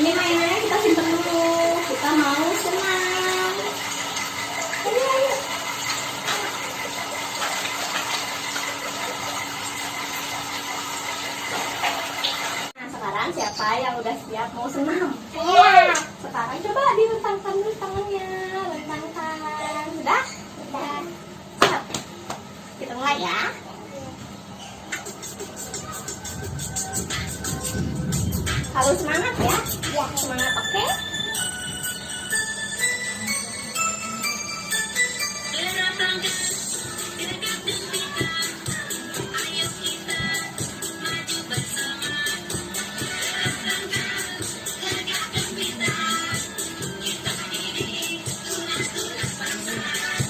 Ini mainannya kita simpen dulu. Kita mau senam. Ayo, ayo. Nah, sekarang siapa yang udah siap mau senam? Iya. Sekarang coba direntangkan dulu tangannya. Rentangkan. Sudah? Udah. Siap. Kita mulai ya. Harus semangat ya. Ya. Semangat, oke?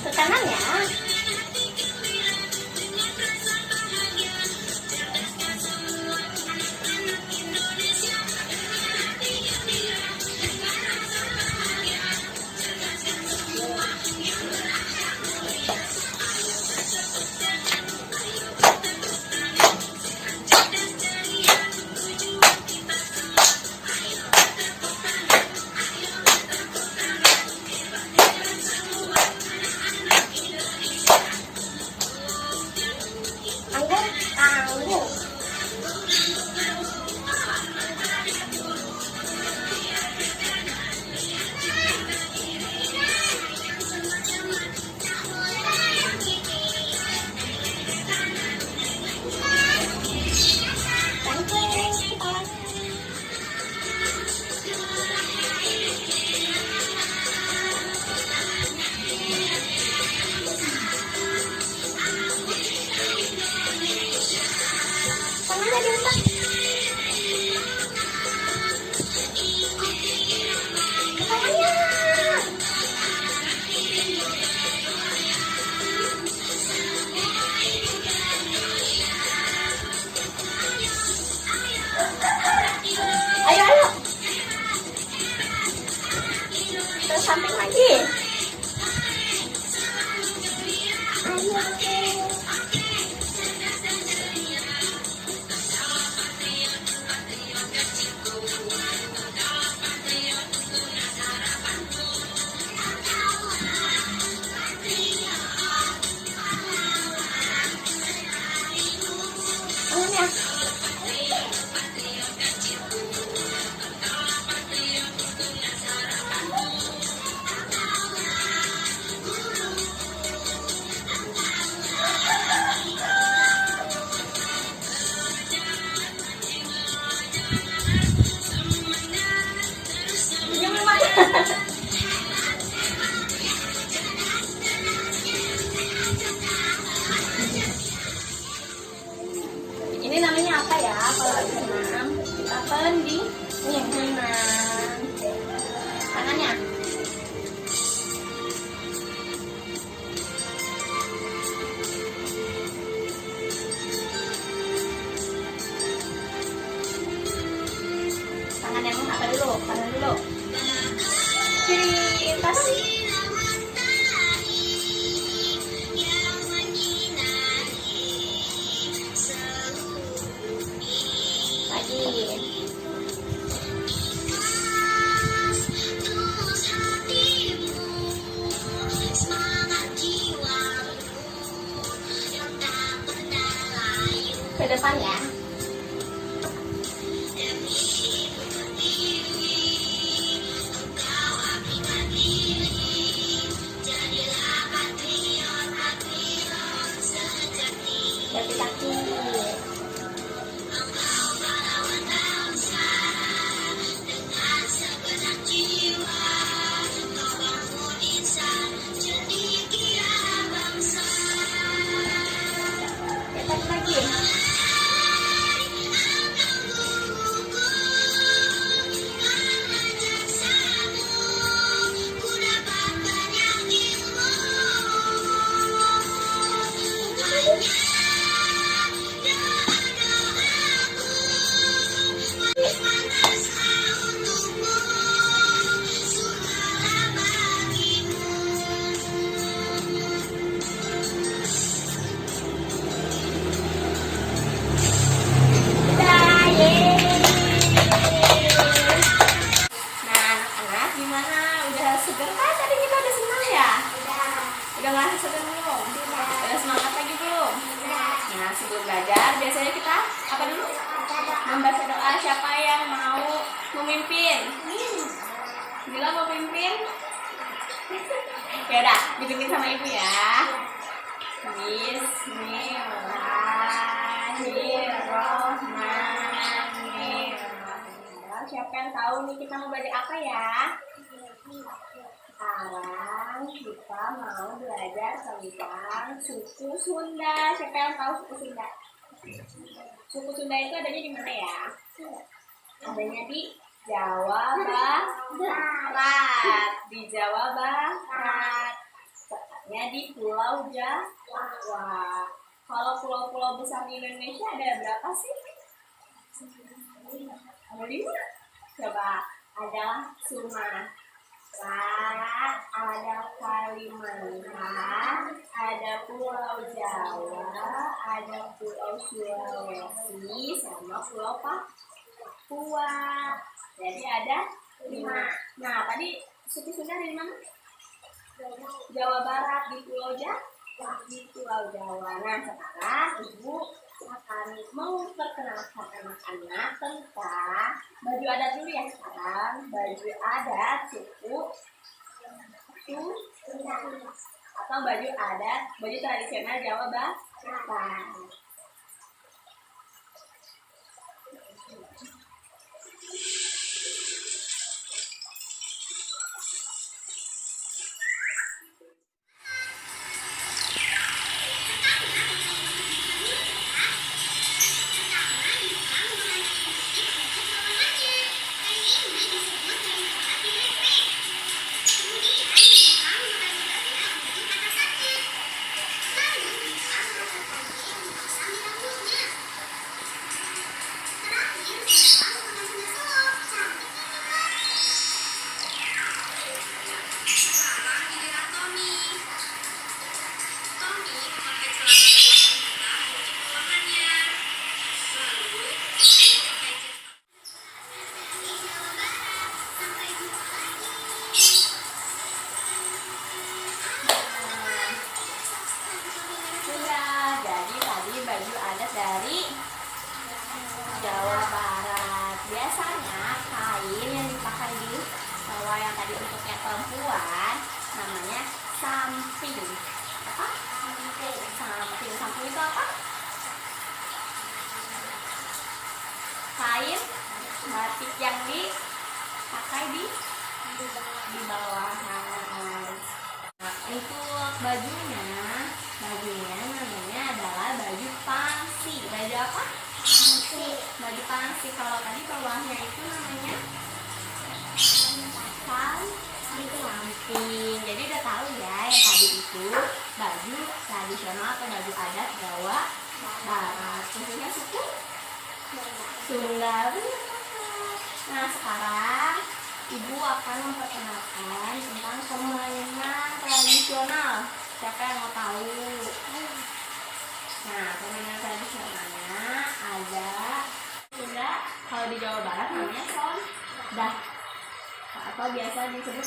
Ke kanan ya. Anggur, anggur. Tengkleng kepalanya. Tangannya diangkat. Tangannya. Ayo, ayo. Ke samping lagi. Ayo. Tangannya. Senyum memang. Ini namanya apa ya kalau lagi senam? Kita pending. Tangannya. Tangan yang apa dulu? Kanan dulu. Kiri, kanan. Lagi. Ke depan ya. Kaki kaki. Kaki lagi. Nah, sebelum belajar biasanya kita apa dulu? Membaca doa. Siapa yang mau memimpin? Bila mau memimpin? Ya udah, dipimpin sama ibu ya. Bismillahirrahmanirrahim. Siapa yang tahu nih kita mau belajar apa ya? Sekarang kita mau belajar tentang suku Sunda. Siapa yang tahu suku Sunda? Suku Sunda itu adanya di mana ya? Adanya di Jawa Barat. Di Jawa Barat. Tepatnya di Pulau Jawa. Kalau pulau-pulau besar di Indonesia ada berapa sih? Ada 5. Coba ada Sumatera, ada Kalimantan, ada Pulau Jawa, ada Pulau Sulawesi, sama Pulau Papua. Jadi ada 5. Nah, tadi suku Sunda dari mana? Jawa Barat, di Pulau Jawa. Di Pulau Jawa. Nah, sekarang Ibu akan memperkenalkan anak-anak tentang baju adat dulu ya sekarang. Baju adat suku Sunda atau baju adat, baju tradisional Jawa Barat. Baju adat dari Jawa Barat. Biasanya kain yang dipakai di bawah yang tadi untuk yang perempuan namanya samping. Apa? Samping. Samping itu apa? Kain batik yang dipakai di bawah. Nah, untuk bajunya namanya adalah baju pangsi. Baju apa? Baju pangsi. Kalau tadi bawahnya itu namanya samping. Jadi udah tahu ya yang tadi itu baju tradisional atau baju adat Jawa Barat. Tentunya suku Sunda. Nah, sekarang Ibu akan memperkenalkan tentang permainan tradisional. Siapa yang mau tahu? Nah, permainan tradisionalnya ada Sunda. Kalau di Jawa Barat namanya sondah atau biasa disebut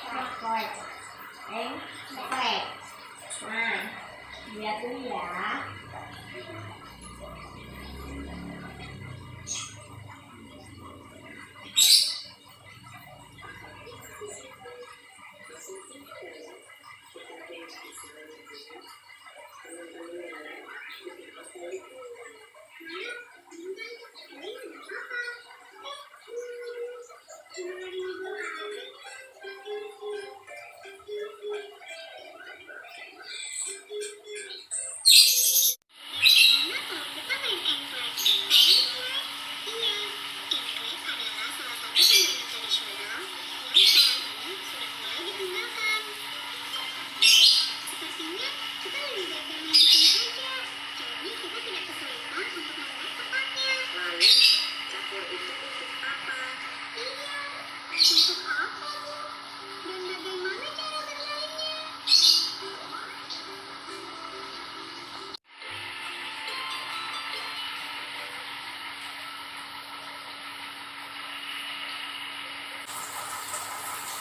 engklek. Nah, lihat dulu ya.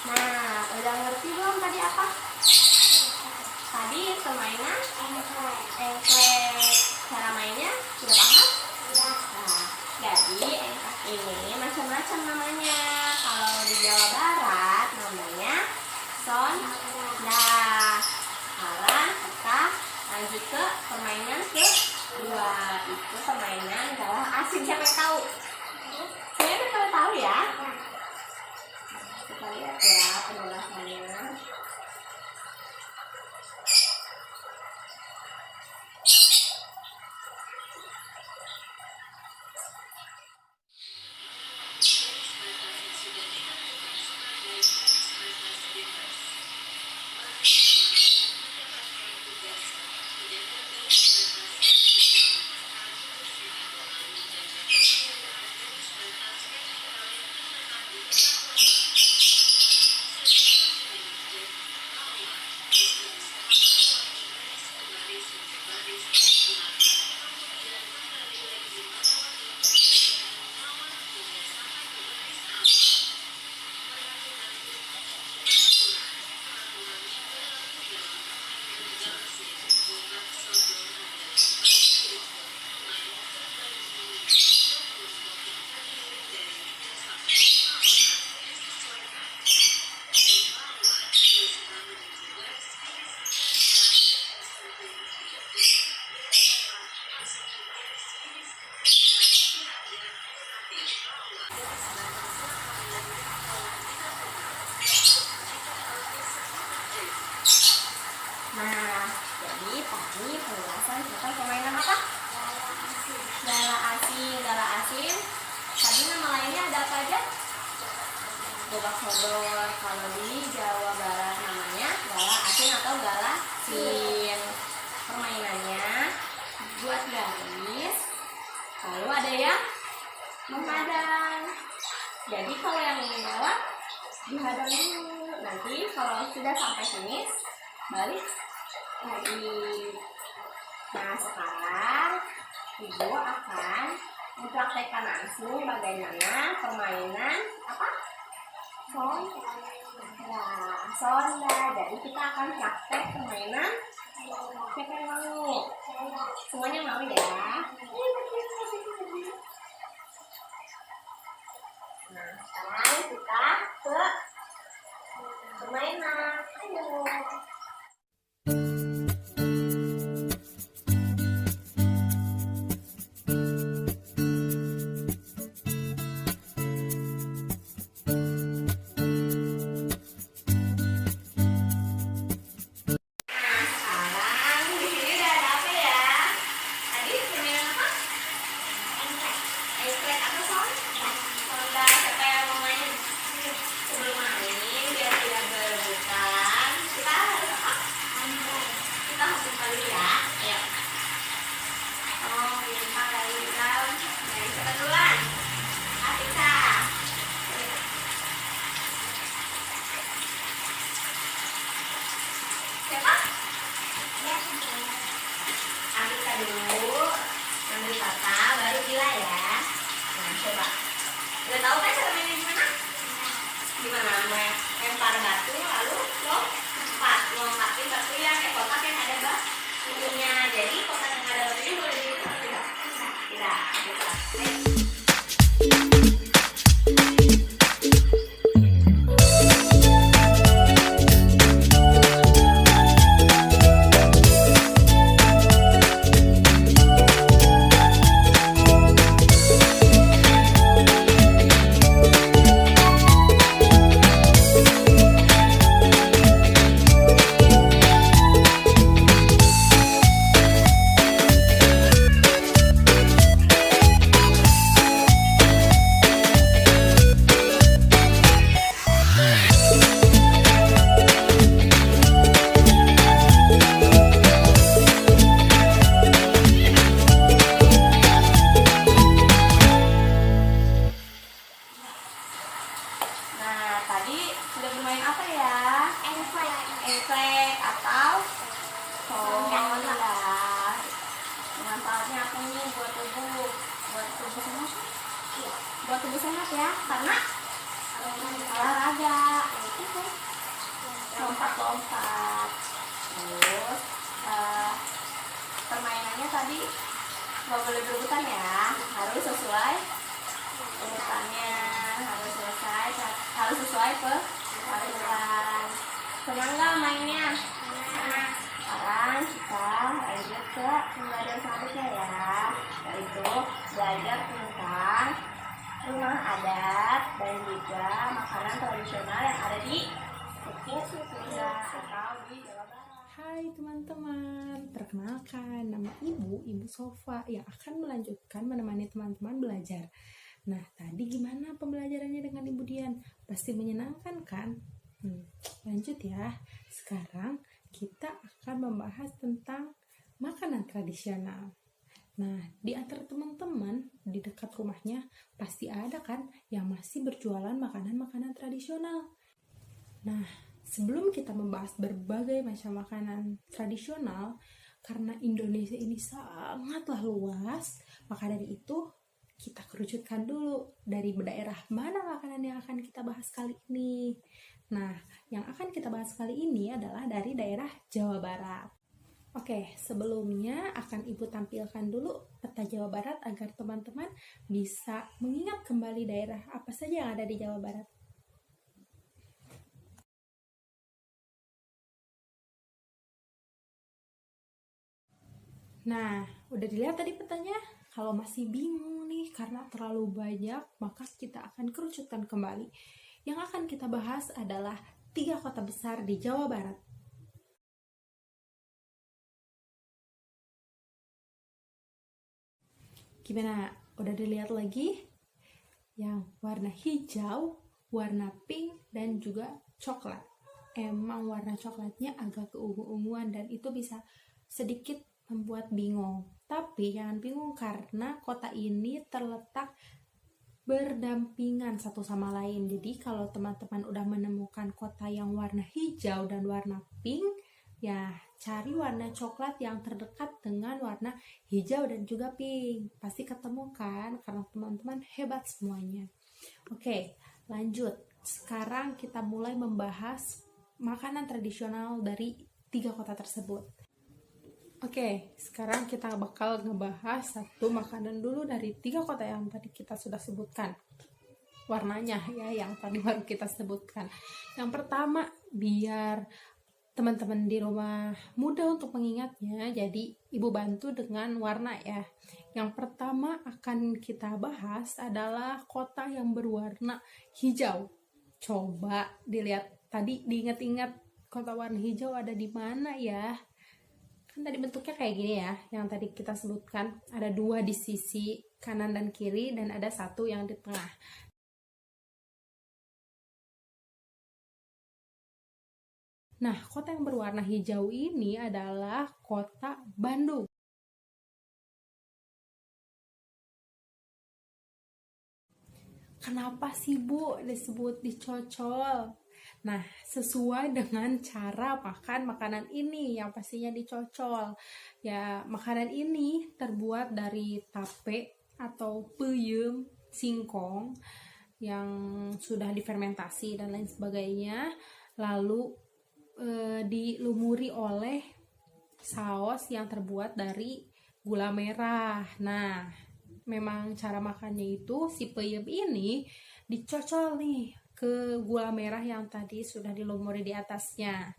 Nah, udah ngerti belum tadi apa? Tadi permainan engklek. Cara macam namanya. Kalau di Jawa Barat namanya sonda. Sekarang kita lanjut ke permainan kedua. Itu permainan galah asin. Siapa yang tahu? Saya udah tahu ya. Kita lihat ya penjelasannya. Nah, jadi tadi penjelasan tentang permainan apa? Gala asin. Gala asin. Tadi nama lainnya ada apa aja? Gobak sodor. Kalau di Jawa Barat namanya gala asin atau gala sin. Permainannya buat garis. Lalu ada yang menghadang. Jadi kalau yang ingin lewat dihadang dulu. Nanti kalau sudah sampai finish balik lagi. Nah, sekarang Ibu akan mempraktekkan langsung bagaimana permainan apa? Sonda. Jadi kita akan praktek permainan. Siapa yang mau? Semuanya mau ya? Nah, sekarang kita ke permainan. Ayo. Dulu ambil kata baru gila ya. Nah, coba udah tahu kan cara mainnya gimana lempar batu lalu lompatin batu yang kotak yang ada batunya. Jadi kotak yang ada batunya boleh dibuka atau tidak? buat tubuh sehat ya, karena olahraga itu lompat-lompat. Terus permainannya tadi nggak boleh berebutan ya, harus sesuai urutannya. harus sesuai peraturan. Senang nggak mainnya? Sekarang kita lanjut ke pembelajaran selanjutnya ya, yaitu belajar tentang rumah adat dan juga makanan tradisional yang ada di suku Sunda atau di Jawa Barat. Hai teman-teman, perkenalkan nama Ibu Sofa yang akan melanjutkan menemani teman-teman belajar. Nah, tadi gimana pembelajarannya dengan Ibu Dian? Pasti menyenangkan kan? Lanjut ya. Sekarang kita akan membahas tentang makanan tradisional. Nah, di antara teman-teman di dekat rumahnya pasti ada kan yang masih berjualan makanan-makanan tradisional. Nah, sebelum kita membahas berbagai macam makanan tradisional, karena Indonesia ini sangatlah luas, maka dari itu kita kerucutkan dulu dari daerah mana makanan yang akan kita bahas kali ini. Nah, yang akan kita bahas kali ini adalah dari daerah Jawa Barat. Oke, sebelumnya akan Ibu tampilkan dulu peta Jawa Barat agar teman-teman bisa mengingat kembali daerah apa saja yang ada di Jawa Barat. Nah, udah dilihat tadi petanya? Kalau masih bingung nih karena terlalu banyak, maka kita akan kerucutkan kembali. Yang akan kita bahas adalah 3 kota besar di Jawa Barat. Gimana? Udah dilihat lagi? Yang warna hijau, warna pink, dan juga coklat. Emang warna coklatnya agak keungu-unguan dan itu bisa sedikit membuat bingung. Tapi jangan bingung karena kota ini terletak berdampingan satu sama lain. Jadi kalau teman-teman udah menemukan kota yang warna hijau dan warna pink, ya cari warna coklat yang terdekat dengan warna hijau dan juga pink. Pasti ketemu kan karena teman-teman hebat semuanya. Oke, lanjut. Sekarang kita mulai membahas makanan tradisional dari 3 kota tersebut. Oke, sekarang kita bakal ngebahas satu makanan dulu dari 3 kota yang tadi kita sudah sebutkan. Warnanya ya, yang tadi baru kita sebutkan. Yang pertama, biar teman-teman di rumah mudah untuk mengingatnya, jadi Ibu bantu dengan warna ya. Yang pertama akan kita bahas adalah kota yang berwarna hijau. Coba dilihat tadi, diingat-ingat kota warna hijau ada di mana ya? Kan tadi bentuknya kayak gini ya, yang tadi kita sebutkan ada 2 di sisi kanan dan kiri dan ada 1 yang di tengah. Nah, kota yang berwarna hijau ini adalah kota Bandung. Kenapa sih Bu disebut dicocol? Nah, sesuai dengan cara makan makanan ini yang pastinya dicocol. Ya, makanan ini terbuat dari tape atau peyem, singkong yang sudah difermentasi dan lain sebagainya. Lalu dilumuri oleh saus yang terbuat dari gula merah. Nah, memang cara makannya itu si peyem ini dicocol nih ke gula merah yang tadi sudah dilumuri di atasnya.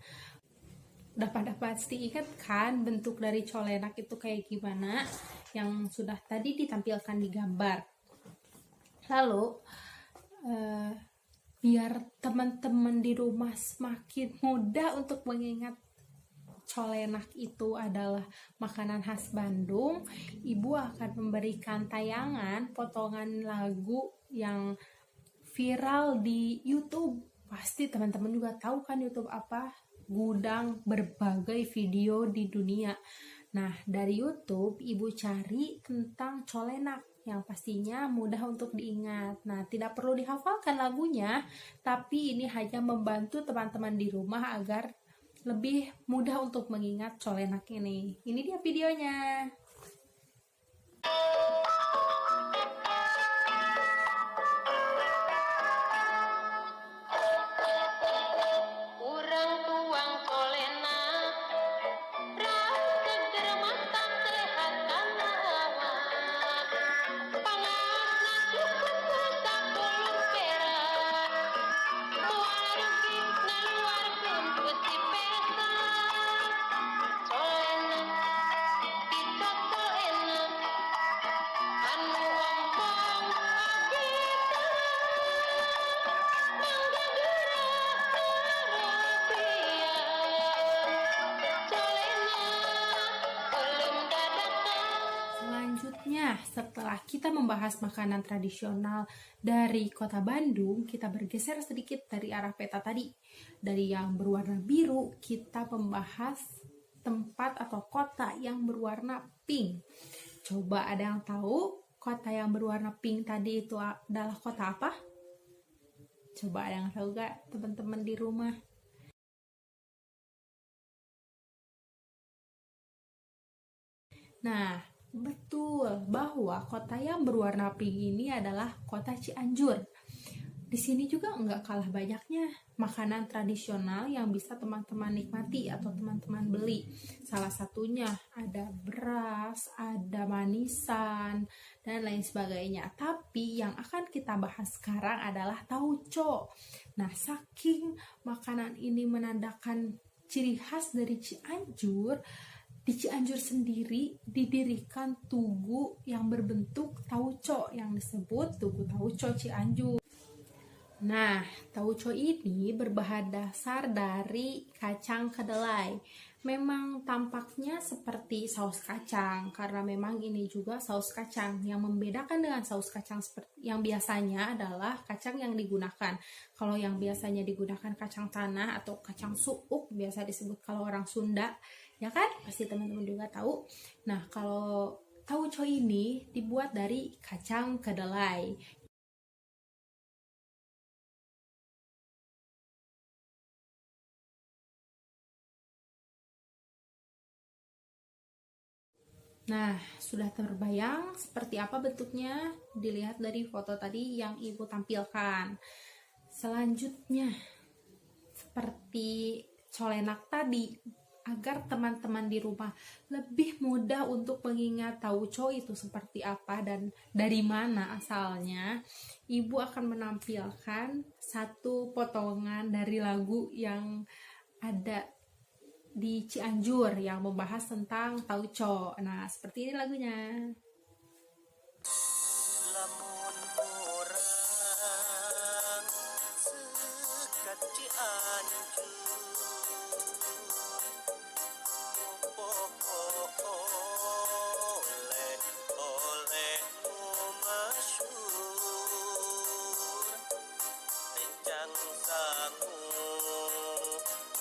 Udah pada pasti ingat kan bentuk dari colenak itu kayak gimana yang sudah tadi ditampilkan di gambar. Lalu biar teman-teman di rumah semakin mudah untuk mengingat colenak itu adalah makanan khas Bandung, Ibu akan memberikan tayangan potongan lagu yang viral di YouTube. Pasti teman-teman juga tahu kan YouTube apa? Gudang berbagai video di dunia. Nah, dari YouTube Ibu cari tentang colenak yang pastinya mudah untuk diingat. Nah, tidak perlu dihafalkan lagunya, tapi ini hanya membantu teman-teman di rumah agar lebih mudah untuk mengingat colenak ini. Ini dia videonya. selanjutnya, setelah kita membahas makanan tradisional dari Kota Bandung, kita bergeser sedikit dari arah peta tadi. Dari yang berwarna biru, kita membahas tempat atau kota yang berwarna pink. Coba ada yang tahu kota yang berwarna pink tadi itu adalah kota apa? Coba ada yang tahu gak teman-teman di rumah? Nah, betul bahwa kota yang berwarna pink ini adalah kota Cianjur. Di sini juga nggak kalah banyaknya makanan tradisional yang bisa teman-teman nikmati atau teman-teman beli. Salah satunya ada beras, ada manisan, dan lain sebagainya. Tapi yang akan kita bahas sekarang adalah tauco. Nah, saking makanan ini menandakan ciri khas dari Cianjur, di Cianjur sendiri didirikan tugu yang berbentuk tauco yang disebut Tugu Tauco Cianjur. Nah, tauco ini berbahan dasar dari kacang kedelai. Memang tampaknya seperti saus kacang karena memang ini juga saus kacang. Yang membedakan dengan saus kacang seperti yang biasanya adalah kacang yang digunakan. Kalau yang biasanya digunakan kacang tanah atau kacang suuk, biasa disebut kalau orang Sunda, ya kan? Pasti teman-teman juga tahu. Nah, kalau tauco ini dibuat dari kacang kedelai. Nah, sudah terbayang seperti apa bentuknya? Dilihat dari foto tadi yang ibu tampilkan. Selanjutnya, seperti colenak tadi, agar teman-teman di rumah lebih mudah untuk mengingat tauco itu seperti apa dan dari mana asalnya, ibu akan menampilkan satu potongan dari lagu yang ada di Cianjur yang membahas tentang tauco. Nah, seperti ini lagunya. Lamun urang sekat Cianjur oleh masyhur rencang sangu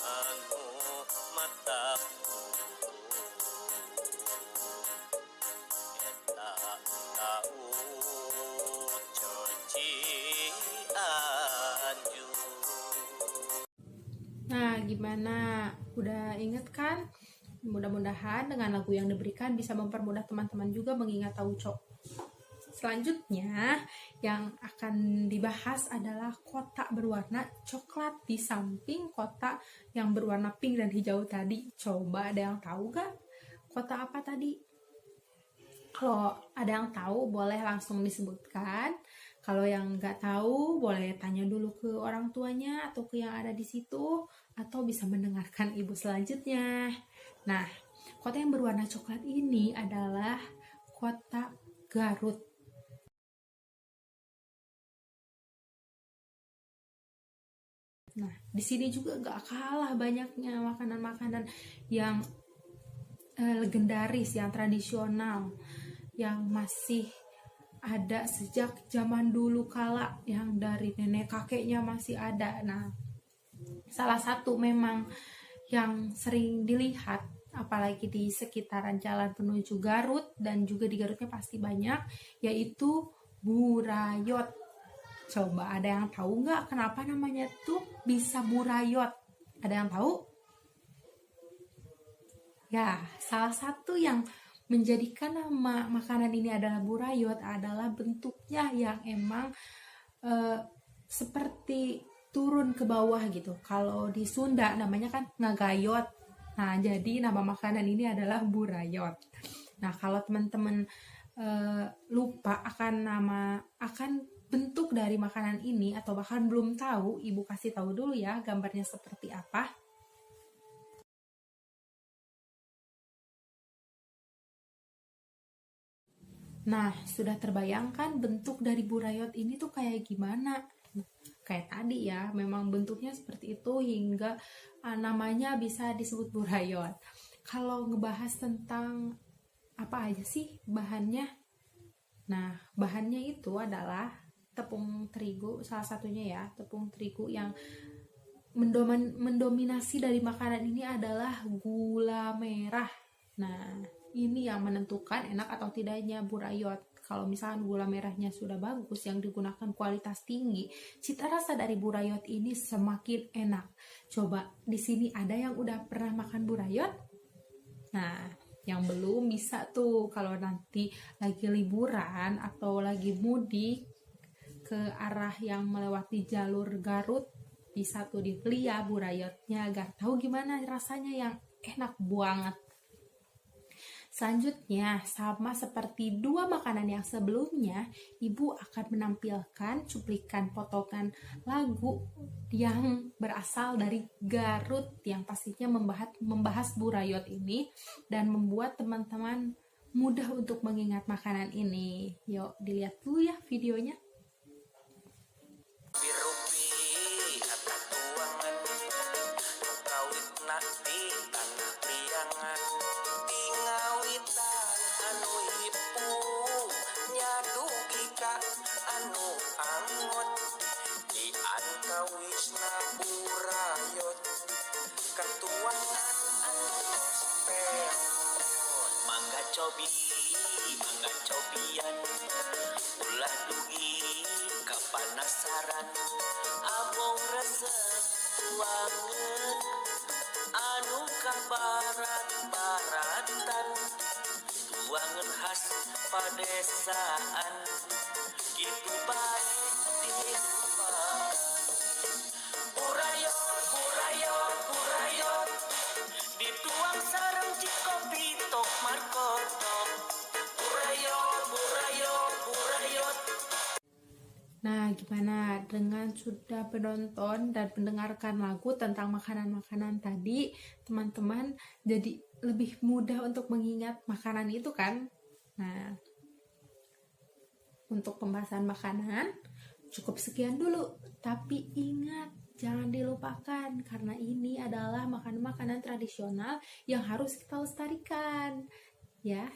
anu mata eta tahu Cianjur. Nah, gimana? Udah inget kan? Mudah-mudahan dengan lagu yang diberikan bisa mempermudah teman-teman juga mengingat tauco. Selanjutnya, yang akan dibahas adalah kota berwarna coklat di samping kota yang berwarna pink dan hijau tadi. Coba ada yang tahu gak? Kota apa tadi? Kalau ada yang tahu, boleh langsung disebutkan. Kalau yang nggak tahu, boleh tanya dulu ke orang tuanya atau ke yang ada di situ, atau bisa mendengarkan ibu selanjutnya. Nah, kota yang berwarna coklat ini adalah kota Garut. Nah, di sini juga nggak kalah banyaknya makanan-makanan yang legendaris, yang tradisional, yang masih ada sejak zaman dulu kala, yang dari nenek kakeknya masih ada. Nah, salah satu memang yang sering dilihat, apalagi di sekitaran jalan menuju Garut, dan juga di Garutnya pasti banyak, yaitu burayot. Coba ada yang tahu nggak kenapa namanya tuh bisa burayot? Ada yang tahu? Ya, salah satu yang menjadikan nama makanan ini adalah burayot adalah bentuknya yang emang seperti turun ke bawah gitu. Kalau di Sunda namanya kan ngagayot. Nah, jadi nama makanan ini adalah burayot. Nah, kalau teman-teman lupa akan bentuk dari makanan ini atau bahkan belum tahu, ibu kasih tahu dulu ya gambarnya seperti apa. Nah, sudah terbayangkan bentuk dari burayot ini tuh kayak gimana? Kayak tadi ya, memang bentuknya seperti itu hingga namanya bisa disebut burayot. Kalau ngebahas tentang apa aja sih bahannya? Nah, bahannya itu adalah tepung terigu, salah satunya ya, tepung terigu yang mendominasi dari makanan ini adalah gula merah. Nah, ini yang menentukan enak atau tidaknya burayot. Kalau misalkan gula merahnya sudah bagus, yang digunakan kualitas tinggi, cita rasa dari burayot ini semakin enak. Coba di sini ada yang udah pernah makan burayot? Nah, yang belum bisa tuh kalau nanti lagi liburan atau lagi mudik ke arah yang melewati jalur Garut, bisa tuh dibeli ya burayotnya agar tahu gimana rasanya yang enak banget. Selanjutnya, sama seperti dua makanan yang sebelumnya, Ibu akan menampilkan cuplikan potongan lagu yang berasal dari Garut yang pastinya membahas burayot ini dan membuat teman-teman mudah untuk mengingat makanan ini. Yuk dilihat dulu ya videonya. Birupi atas tuangan kawit nak di tanah priangan pingawitan anu ipu nyadu gika anu angot di antawisna burayot ketuangan anu spek mangga cobian ulah dugi kapanasaran abong resep tuangan anu kabarat-baratan tuangan khas padesaan gitu baik dilupakan burayot dituang sareng cikopi tok markotok burayot. Nah, gimana dengan sudah menonton dan mendengarkan lagu tentang makanan-makanan tadi, teman-teman jadi lebih mudah untuk mengingat makanan itu kan? Nah, untuk pembahasan makanan cukup sekian dulu, tapi ingat jangan dilupakan karena ini adalah makanan-makanan tradisional yang harus kita lestarikan, ya.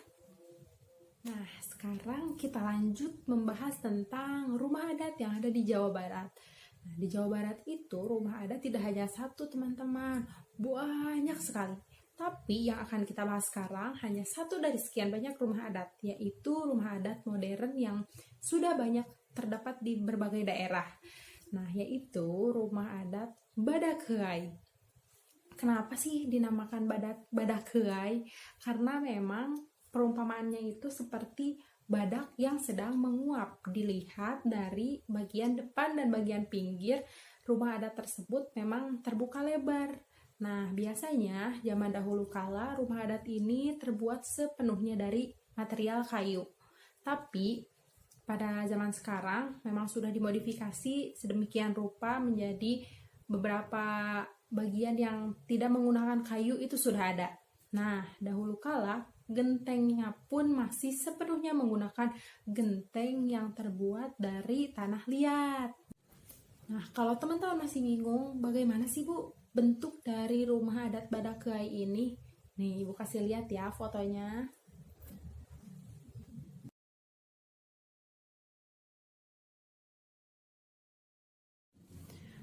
Nah, sekarang kita lanjut membahas tentang rumah adat yang ada di Jawa Barat. Nah, di Jawa Barat itu rumah adat tidak hanya satu, teman-teman, banyak sekali. Tapi yang akan kita bahas sekarang hanya satu dari sekian banyak rumah adat, yaitu rumah adat modern yang sudah banyak terdapat di berbagai daerah. Nah, yaitu rumah adat Badakhai. Kenapa sih dinamakan Badakhai? Karena memang perumpamaannya itu seperti badak yang sedang menguap. Dilihat dari bagian depan dan bagian pinggir rumah adat tersebut memang terbuka lebar. Nah, biasanya zaman dahulu kala rumah adat ini terbuat sepenuhnya dari material kayu. Tapi pada zaman sekarang memang sudah dimodifikasi sedemikian rupa menjadi beberapa bagian yang tidak menggunakan kayu itu sudah ada. Nah, dahulu kala gentengnya pun masih sepenuhnya menggunakan genteng yang terbuat dari tanah liat. Nah, kalau teman-teman masih bingung bagaimana sih Bu bentuk dari rumah adat Badakhai ini? Nih, Ibu kasih lihat ya fotonya.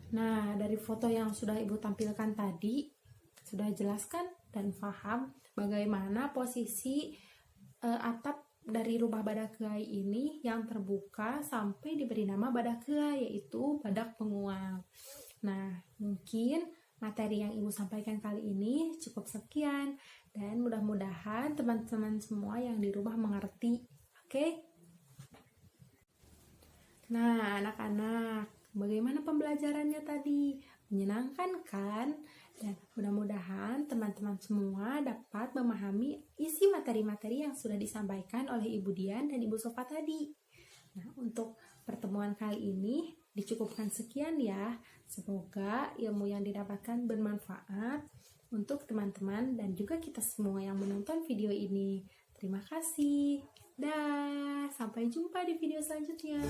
Nah, dari foto yang sudah Ibu tampilkan tadi, sudah jelaskan dan paham bagaimana posisi atap dari rumah Badakhai ini yang terbuka sampai diberi nama Badakhai, yaitu badak penguap. Nah, mungkin materi yang Ibu sampaikan kali ini cukup sekian dan mudah-mudahan teman-teman semua yang di rumah mengerti. Oke? Nah, anak-anak, bagaimana pembelajarannya tadi? Menyenangkan kan? Dan mudah-mudahan teman-teman semua dapat memahami isi materi-materi yang sudah disampaikan oleh Ibu Dian dan Ibu Sofa tadi. Nah, untuk pertemuan kali ini dicukupkan sekian ya. Semoga ilmu yang didapatkan bermanfaat untuk teman-teman dan juga kita semua yang menonton video ini. Terima kasih. Dah, sampai jumpa di video selanjutnya.